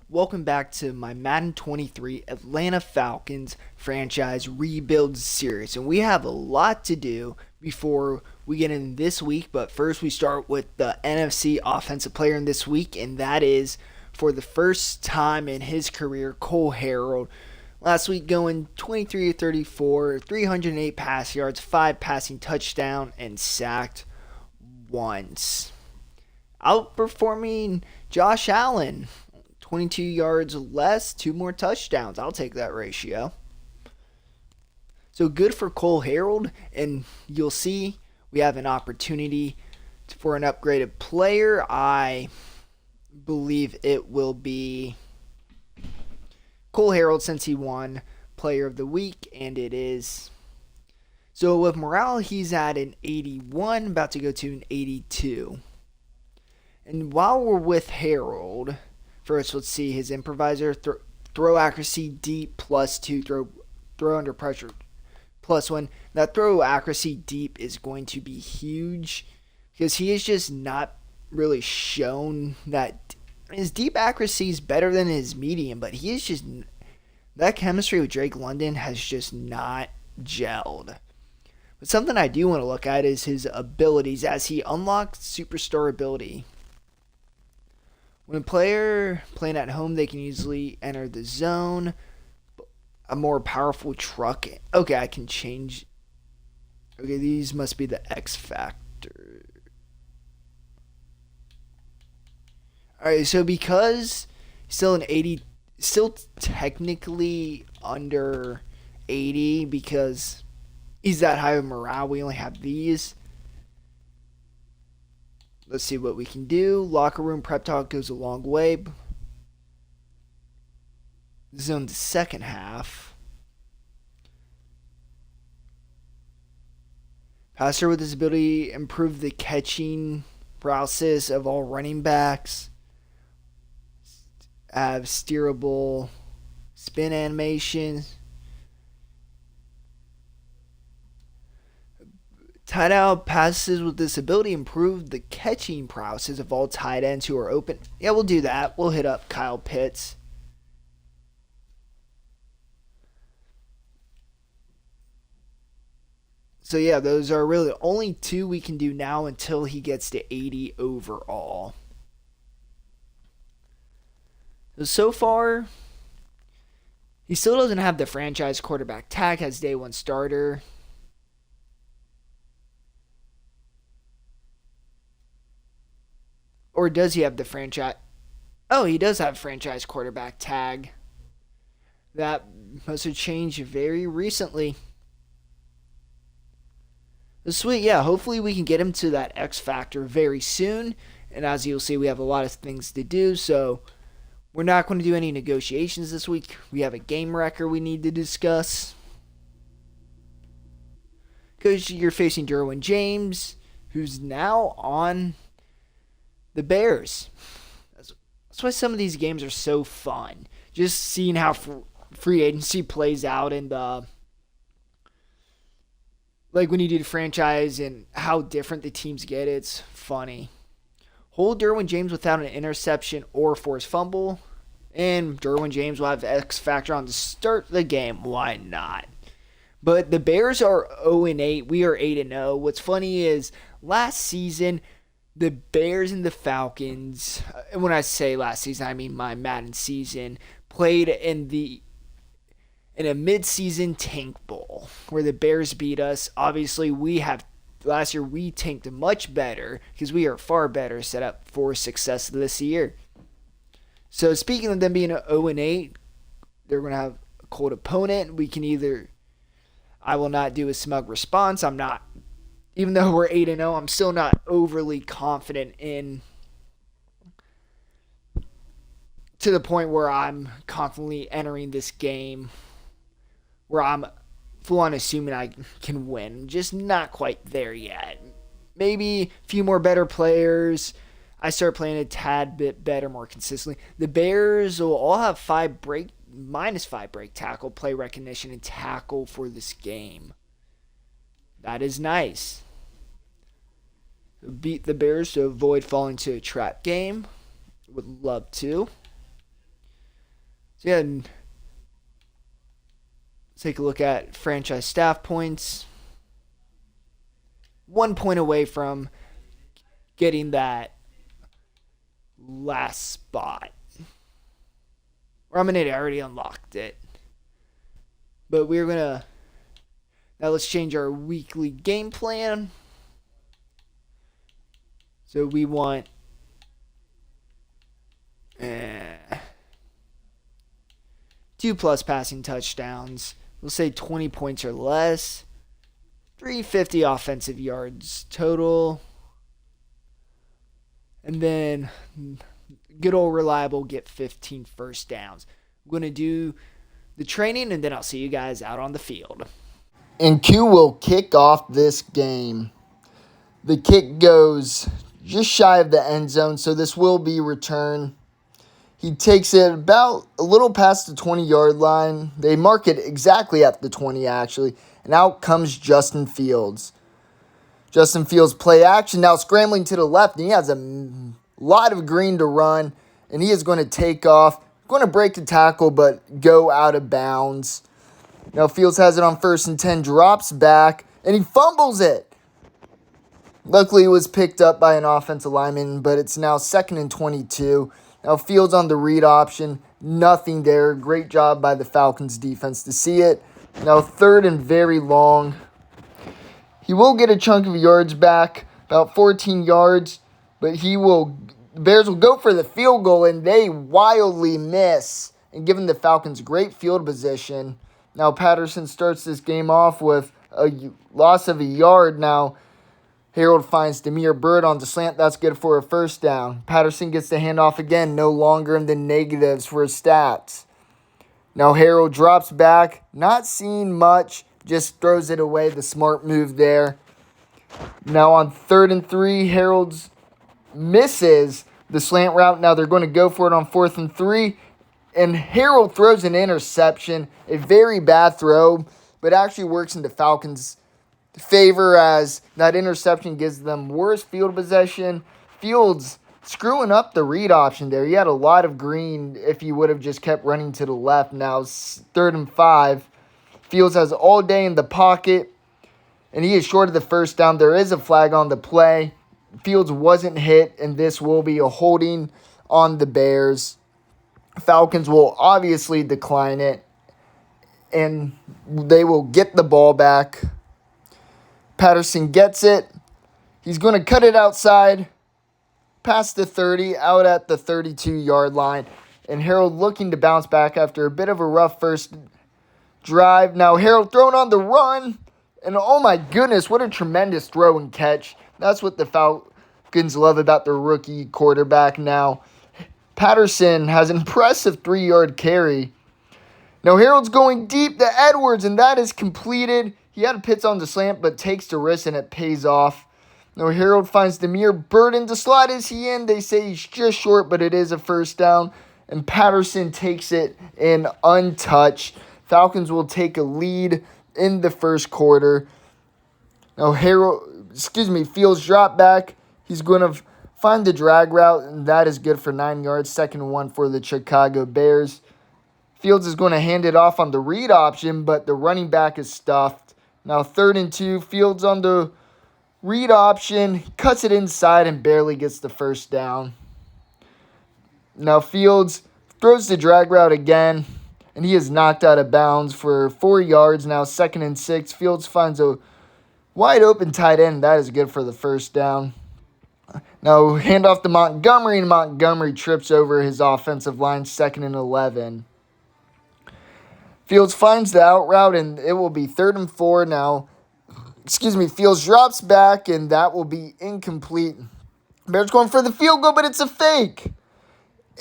Welcome back to my Madden 23 Atlanta Falcons franchise rebuild series. And we have a lot to do before we get in this week. But first, we start with the NFC Offensive Player in this week, and that is, for the first time in his career, Cole Harrell. Last week, going 23 of 34, 308 pass yards, 5 passing touchdown, and sacked once. Outperforming Josh Allen. 22 yards less, 2 more touchdowns. I'll take that ratio. So good for Cole Harrell, and you'll see we have an opportunity for an upgraded player. I believe it will be Cole Harrell, since he won Player of the Week, and it is. So with morale, he's at an 81, about to go to an 82. And while we're with Harrell, first, let's see his improviser. Throw accuracy deep +2. Throw under pressure +1. That throw accuracy deep is going to be huge because he has just not really shown that his deep accuracy is better than his medium, but he is just, that chemistry with Drake London has just not gelled. But something I do want to look at is his abilities as he unlocks superstar ability. When a player playing at home, they can easily enter the zone. A more powerful truck. Okay, I can change. Okay, these must be the X Factor. Alright, so because he's still an 80, still technically under 80 because he's that high of morale, we only have these. Let's see what we can do. Locker room prep talk goes a long way. This is on the second half. Passer with his ability improve the catching process of all running backs. Have steerable spin animation. Tight out passes with this ability improve the catching prowess of all tight ends who are open. Yeah, we'll do that. We'll hit up Kyle Pitts. So yeah, those are really the only two we can do now until he gets to 80 overall. So far, he still doesn't have the franchise quarterback tag, has day one starter. Or does he have the franchise? Oh, he does have franchise quarterback tag. That must have changed very recently. Sweet, yeah. Hopefully we can get him to that X Factor very soon. And as you'll see, we have a lot of things to do. So we're not going to do any negotiations this week. We have a game record we need to discuss. Because you're facing Derwin James, who's now on the Bears. That's why some of these games are so fun. Just seeing how free agency plays out and like when you do the franchise and how different the teams get, it's funny. Hold Derwin James without an interception or forced fumble, and Derwin James will have X Factor on to start the game. Why not? But the Bears are 0-8. We are 8-0. What's funny is last season, the Bears and the Falcons, and when I say last season, I mean my Madden season, played in a mid-season tank bowl where the Bears beat us. Obviously, last year we tanked much better because we are far better set up for success this year. So speaking of them being 0-8, they're going to have a cold opponent. I will not do a smug response. Even though we're 8-0, I'm still not overly confident to the point where I'm confidently entering this game where I'm full on assuming I can win. Just not quite there yet. Maybe a few more better players. I start playing a tad bit better, more consistently. The Bears will all have -5 break tackle, play recognition, and tackle for this game. That is nice. Beat the Bears to avoid falling into a trap game. Would love to. So yeah, take a look at franchise staff points. 1 point away from getting that last spot. Or I already unlocked it. But we're going to... Now let's change our weekly game plan. So we want... 2+ passing touchdowns. We'll say 20 points or less. 350 offensive yards total. And then good old reliable get 15 first downs. I'm going to do the training and then I'll see you guys out on the field. And Q will kick off this game. The kick goes just shy of the end zone, so this will be return. He takes it about a little past the 20-yard line. They mark it exactly at the 20, actually. And out comes Justin Fields. Justin Fields play action, now scrambling to the left, and he has a lot of green to run. And he is going to take off, going to break the tackle, but go out of bounds. Now Fields has it on 1st and 10, drops back, and he fumbles it. Luckily, it was picked up by an offensive lineman, but it's now 2nd and 22. Now Fields on the read option, nothing there. Great job by the Falcons defense to see it. Now 3rd and very long. He will get a chunk of yards back, about 14 yards, but the Bears will go for the field goal, and they wildly miss, and giving the Falcons great field position. Now Patterson starts this game off with a loss of a yard. Now Harold finds Damiere Byrd on the slant. That's good for a 1st down. Patterson gets the handoff again, no longer in the negatives for his stats. Now Harold drops back, not seeing much, just throws it away. The smart move there. Now on 3rd and 3, Harold's misses the slant route. Now they're going to go for it on 4th and 3. And Harold throws an interception. A very bad throw, but actually works into Falcons' favor as that interception gives them worse field possession. Fields screwing up the read option there. He had a lot of green if he would have just kept running to the left. Now 3rd and 5. Fields has all day in the pocket, and he is short of the 1st down. There is a flag on the play. Fields wasn't hit, and this will be a holding on the Bears. Falcons will obviously decline it, and they will get the ball back. Patterson gets it. He's going to cut it outside, past the 30, out at the 32-yard line. And Harold looking to bounce back after a bit of a rough first drive. Now Harold thrown on the run. And oh my goodness, what a tremendous throw and catch. That's what the Falcons love about their rookie quarterback now. Patterson has an impressive 3-yard carry. Now Harold's going deep to Edwards, and that is completed. He had a Pitts on the slant, but takes the risk, and it pays off. Now Harold finds Damiere Byrd in the slot. Is he in? They say he's just short, but it is a 1st down. And Patterson takes it in untouched. Falcons will take a lead in the 1st quarter. Now Fields drop back. He's going to find the drag route, and that is good for 9 yards. 2nd and 1 for the Chicago Bears. Fields is going to hand it off on the read option, but the running back is stuffed. Now 3rd and 2. Fields on the read option, cuts it inside and barely gets the 1st down. Now Fields throws the drag route again, and he is knocked out of bounds for 4 yards. Now 2nd and 6. Fields finds a wide open tight end. That is good for the 1st down. Now hand off to Montgomery, and Montgomery trips over his offensive line. 2nd and 11. Fields finds the out route, and it will be 3rd and 4 now. Fields drops back, and that will be incomplete. Bears going for the field goal, but it's a fake.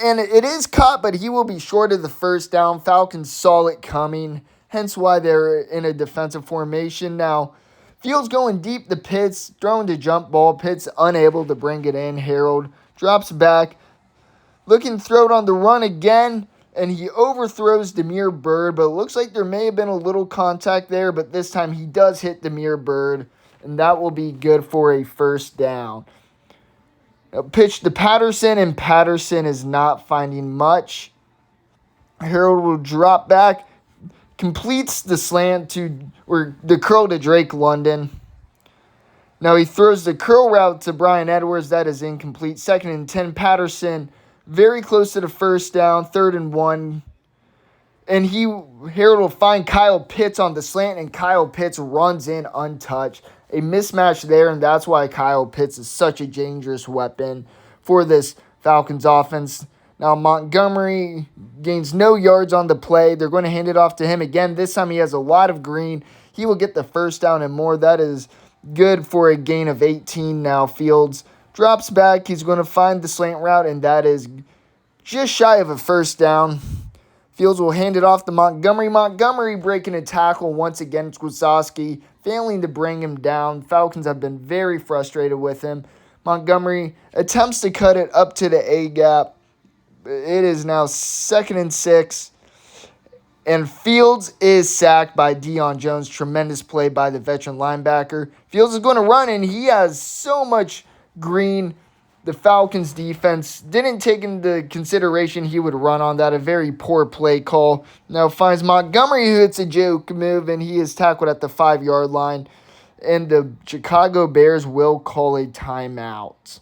And it is caught, but he will be short of the 1st down. Falcons saw it coming, hence why they're in a defensive formation. Now, Fields going deep to Pitts, throwing the jump ball. Pitts unable to bring it in. Harold drops back, looking to throw it on the run again, and he overthrows Damiere Byrd, but it looks like there may have been a little contact there, but this time he does hit Damiere Byrd, and that will be good for a 1st down. Now, pitch to Patterson, and Patterson is not finding much. Harold will drop back, completes the slant or the curl to Drake London. Now he throws the curl route to Bryan Edwards. That is incomplete. 2nd and 10. Patterson very close to the first down. 3rd and 1. And Harold will find Kyle Pitts on the slant, and Kyle Pitts runs in untouched. A mismatch there, and that's why Kyle Pitts is such a dangerous weapon for this Falcons offense. Now Montgomery gains no yards on the play. They're going to hand it off to him again. This time he has a lot of green. He will get the first down and more. That is good for a gain of 18 now. Fields drops back. He's going to find the slant route, and that is just shy of a first down. Fields will hand it off to Montgomery. Montgomery breaking a tackle once again. Squizowski failing to bring him down. Falcons have been very frustrated with him. Montgomery attempts to cut it up to the A-gap. It is now 2nd and 6. And Fields is sacked by Deion Jones. Tremendous play by the veteran linebacker. Fields is going to run, and he has so much green. The Falcons defense didn't take into consideration he would run on that. A very poor play call. Now finds Montgomery, who hits a joke move, and he is tackled at the 5-yard line. And the Chicago Bears will call a timeout.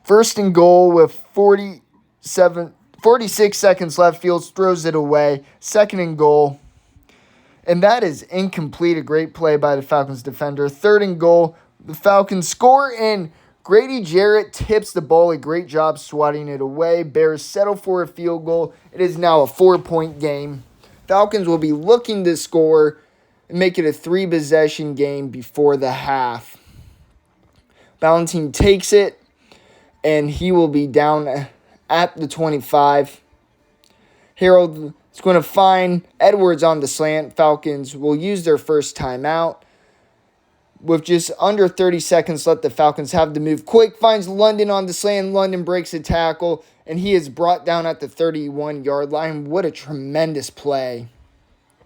1st and goal with 46 seconds left. Fields throws it away. 2nd and goal. And that is incomplete. A great play by the Falcons defender. 3rd and goal. The Falcons score, and Grady Jarrett tips the ball. A great job swatting it away. Bears settle for a field goal. It is now a 4-point game. Falcons will be looking to score and make it a 3-possession game before the half. Ballentine takes it, and he will be down at the 25. Harold is going to find Edwards on the slant. Falcons will use their first timeout. With just under 30 seconds left, the Falcons have to move quick. Finds London on the slant. London breaks a tackle, and he is brought down at the 31-yard line. What a tremendous play.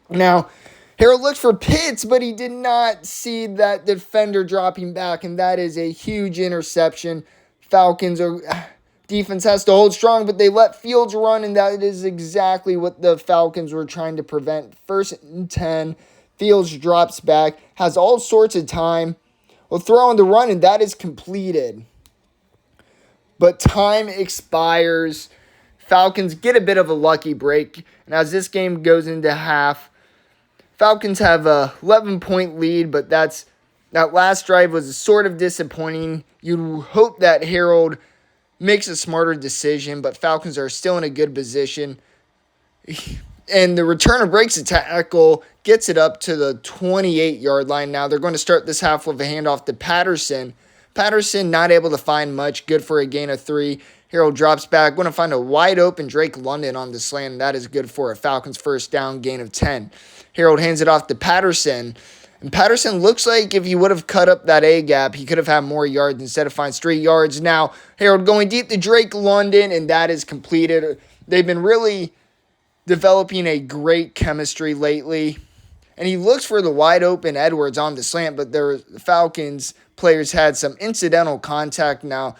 Now, Harold looks for Pitts, but he did not see that defender dropping back, and that is a huge interception. Falcons defense has to hold strong, but they let Fields run, and that is exactly what the Falcons were trying to prevent. 1st and 10. Fields drops back, has all sorts of time, will throw on the run, and that is completed. But time expires. Falcons get a bit of a lucky break, and as this game goes into half, Falcons have a 11-point lead, but that last drive was sort of disappointing. You hope that Harold makes a smarter decision, but Falcons are still in a good position. And the returner breaks a tackle, gets it up to the 28-yard line. Now they're going to start this half with a handoff to Patterson. Patterson not able to find much. Good for a gain of 3. Harold drops back. Going to find a wide open Drake London on the slant. And that is good for a Falcons first down, gain of 10. Harold hands it off to Patterson. And Patterson looks like if he would have cut up that A-gap, he could have had more yards. Instead of finds 3 yards. Now Harold going deep to Drake London, and that is completed. They've been really developing a great chemistry lately. And he looks for the wide open Edwards on the slant, but the Falcons players had some incidental contact. Now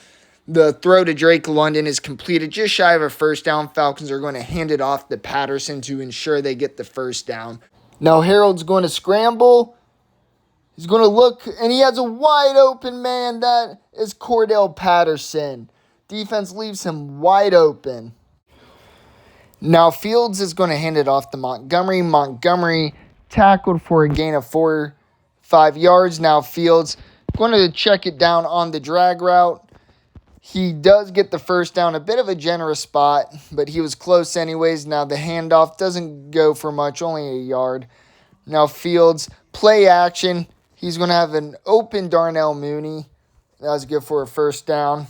the throw to Drake London is completed just shy of a first down. Falcons are going to hand it off to Patterson to ensure they get the first down. Now Harold's going to scramble. He's going to look, and he has a wide open man. That is Cordell Patterson. Defense leaves him wide open. Now Fields is going to hand it off to Montgomery. Montgomery tackled for a gain of 5 yards. Now Fields going to check it down on the drag route. He does get the first down. A bit of a generous spot, but he was close anyways. Now the handoff doesn't go for much, only a yard. Now Fields, play action. He's going to have an open Darnell Mooney. That was good for a first down.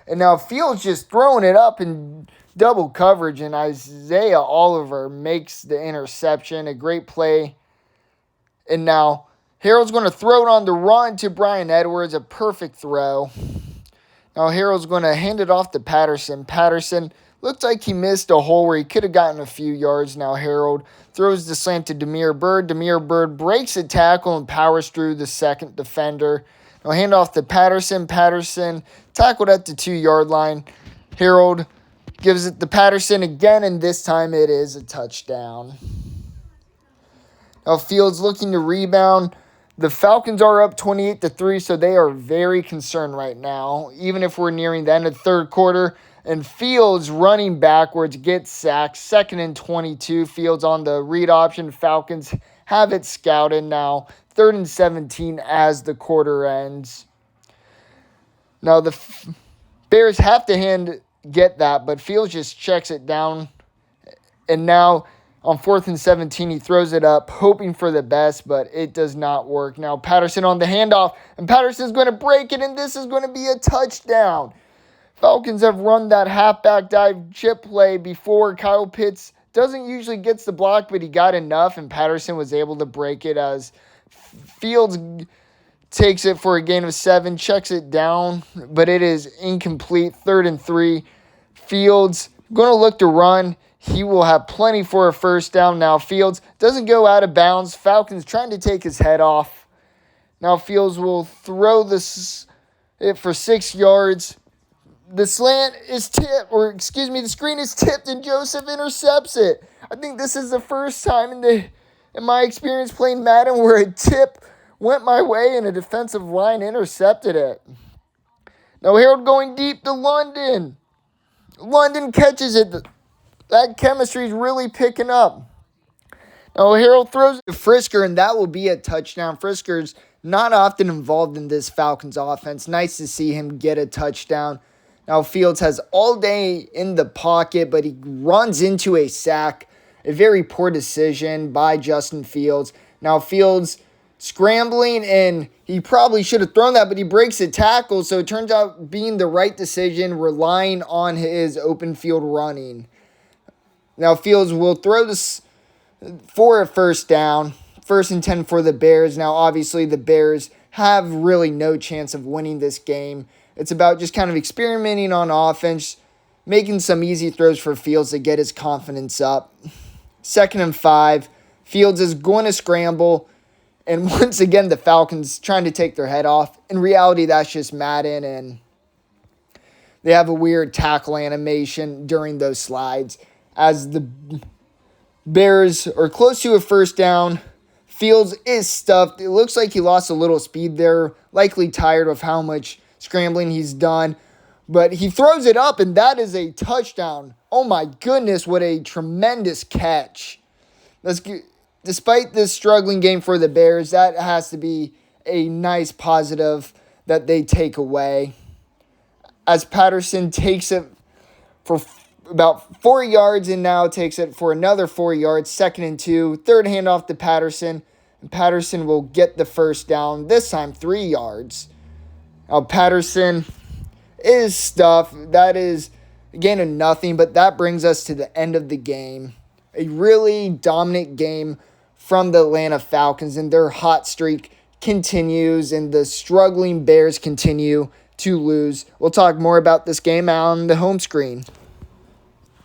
And now Fields just throwing it up in double coverage, and Isaiah Oliver makes the interception. A great play. And now Harold's going to throw it on the run to Bryan Edwards. A perfect throw. Now Harold's going to hand it off to Patterson. Patterson looked like he missed a hole where he could have gotten a few yards. Now Harold throws the slant to Damiere Byrd. Damiere Byrd breaks a tackle and powers through the second defender. Now hand off to Patterson. Patterson tackled at the 2-yard line. Harold Gives it to Patterson again, and this time it is a touchdown. Now Fields looking to rebound. The Falcons are up 28-3, so they are very concerned right now, even if we're nearing the end of the third quarter. And Fields running backwards, gets sacked. 2nd and 22. Fields on the read option. Falcons have it scouted now. 3rd and 17 as the quarter ends. Now the Bears have to get that, but Fields just checks it down. And now on 4th and 17, he throws it up, hoping for the best, but it does not work. Now Patterson on the handoff, and Patterson's going to break it, and this is going to be a touchdown. Falcons have run that halfback dive chip play before. Kyle Pitts doesn't usually get the block, but he got enough, and Patterson was able to break it as Fields takes it for a gain of 7, checks it down, but it is incomplete. 3rd and 3. Fields going to look to run. He will have plenty for a first down. Now Fields doesn't go out of bounds. Falcons trying to take his head off. Now Fields will throw it for 6 yards. The screen is tipped, and Joseph intercepts it. I think this is the first time in my experience playing Madden where a tip went my way and a defensive line intercepted it. Now Harold going deep to London. London catches it. That chemistry is really picking up. Now Harold throws it to Frisker, and that will be a touchdown. Frisker's not often involved in this Falcons offense. Nice to see him get a touchdown. Now Fields has all day in the pocket, but he runs into a sack. A very poor decision by Justin Fields. Now Fields scrambling, and he probably should have thrown that, but he breaks a tackle, so it turns out being the right decision, relying on his open field running. Now Fields will throw this for a first down. 1st and 10 for the Bears. Now obviously the Bears have really no chance of winning this game. It's about just kind of experimenting on offense, making some easy throws for Fields to get his confidence up. 2nd and 5. Fields is going to scramble. And once again, the Falcons trying to take their head off. In reality, that's just Madden, and they have a weird tackle animation during those slides. As the Bears are close to a first down, Fields is stuffed. It looks like he lost a little speed there, likely tired of how much scrambling he's done. But he throws it up, and that is a touchdown. Oh my goodness, what a tremendous catch. Despite this struggling game for the Bears, that has to be a nice positive that they take away. As Patterson takes it for about 4 yards and now takes it for another 4 yards. 2nd and 2. 3rd handoff to Patterson. And Patterson will get the first down, this time 3 yards. Now Patterson is stuffed. That is a gain of nothing, but that brings us to the end of the game. A really dominant game from the Atlanta Falcons, and their hot streak continues, and the struggling Bears continue to lose. We'll talk more about this game on the home screen.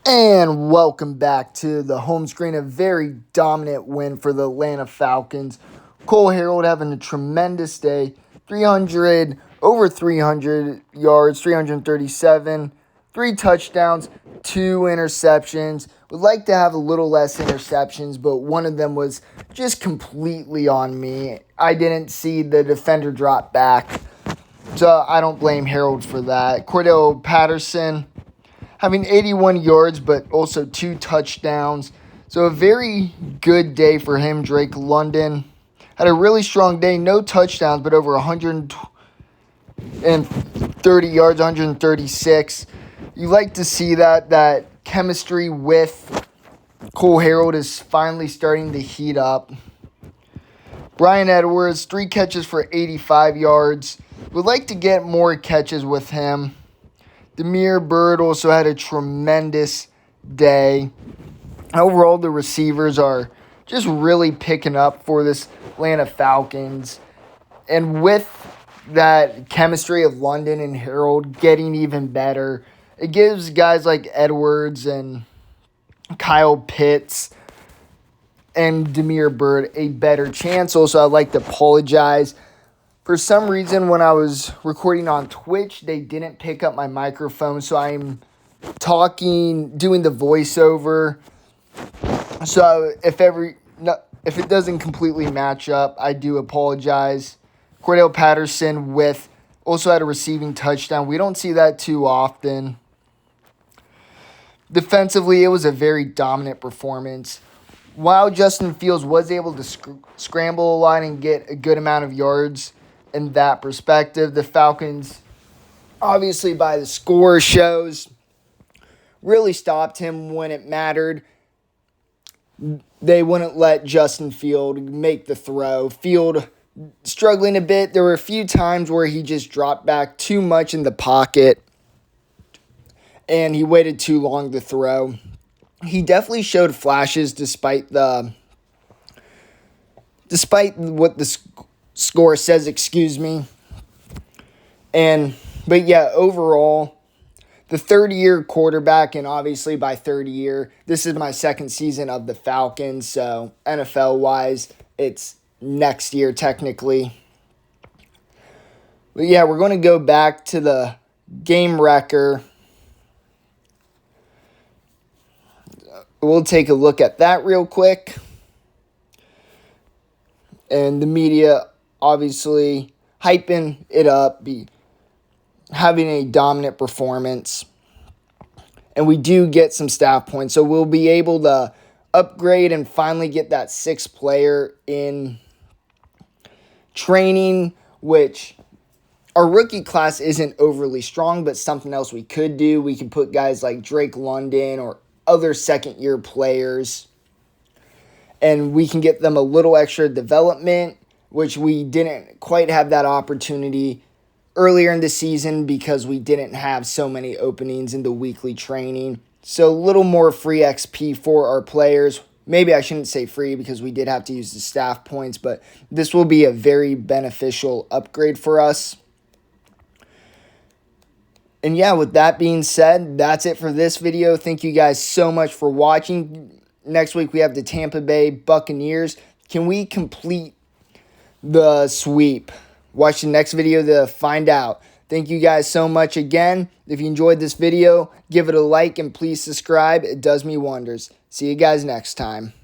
And welcome back to the home screen. A very dominant win for the Atlanta Falcons. Cole Harold having a tremendous day. Over 300 yards, 337, 3 touchdowns, 2 interceptions. Would like to have a little less interceptions, but one of them was just completely on me. I didn't see the defender drop back, so I don't blame Harold for that. Cordell Patterson having 81 yards, but also 2 touchdowns. So a very good day for him. Drake London had a really strong day. No touchdowns, but over 130 yards, 136. You like to see that chemistry with Cole Harold is finally starting to heat up. Brian Edwards, 3 catches for 85 yards. Would like to get more catches with him. Demir Bird also had a tremendous day. Overall, the receivers are just really picking up for this Atlanta Falcons. And with that chemistry of London and Harold getting even better, it gives guys like Edwards and Kyle Pitts and Demir Bird a better chance. Also, I'd like to apologize. For some reason, when I was recording on Twitch, they didn't pick up my microphone, so I'm doing the voiceover. So if it doesn't completely match up, I do apologize. Cordell Patterson also had a receiving touchdown. We don't see that too often. Defensively, it was a very dominant performance. While Justin Fields was able to scramble a lot and get a good amount of yards in that perspective, the Falcons, obviously by the score shows, really stopped him when it mattered. They wouldn't let Justin Field make the throw. Field struggling a bit. There were a few times where he just dropped back too much in the pocket and he waited too long to throw. He definitely showed flashes despite what the score says, But yeah, overall, the third-year quarterback, and obviously by third-year, this is my second season of the Falcons, so NFL-wise, it's next year technically. But yeah, we're going to go back to the game wrecker. We'll take a look at that real quick. And the media obviously hyping it up, having a dominant performance. And we do get some staff points. So we'll be able to upgrade and finally get that sixth player in training, which our rookie class isn't overly strong, but something else we could do. We could put guys like Drake London or other second-year players, and we can get them a little extra development, which we didn't quite have that opportunity earlier in the season because we didn't have so many openings in the weekly training. So a little more free XP for our players. Maybe I shouldn't say free because we did have to use the staff points, but this will be a very beneficial upgrade for us. And yeah, with that being said, that's it for this video. Thank you guys so much for watching. Next week, we have the Tampa Bay Buccaneers. Can we complete the sweep? Watch the next video to find out. Thank you guys so much again. If you enjoyed this video, give it a like and please subscribe. It does me wonders. See you guys next time.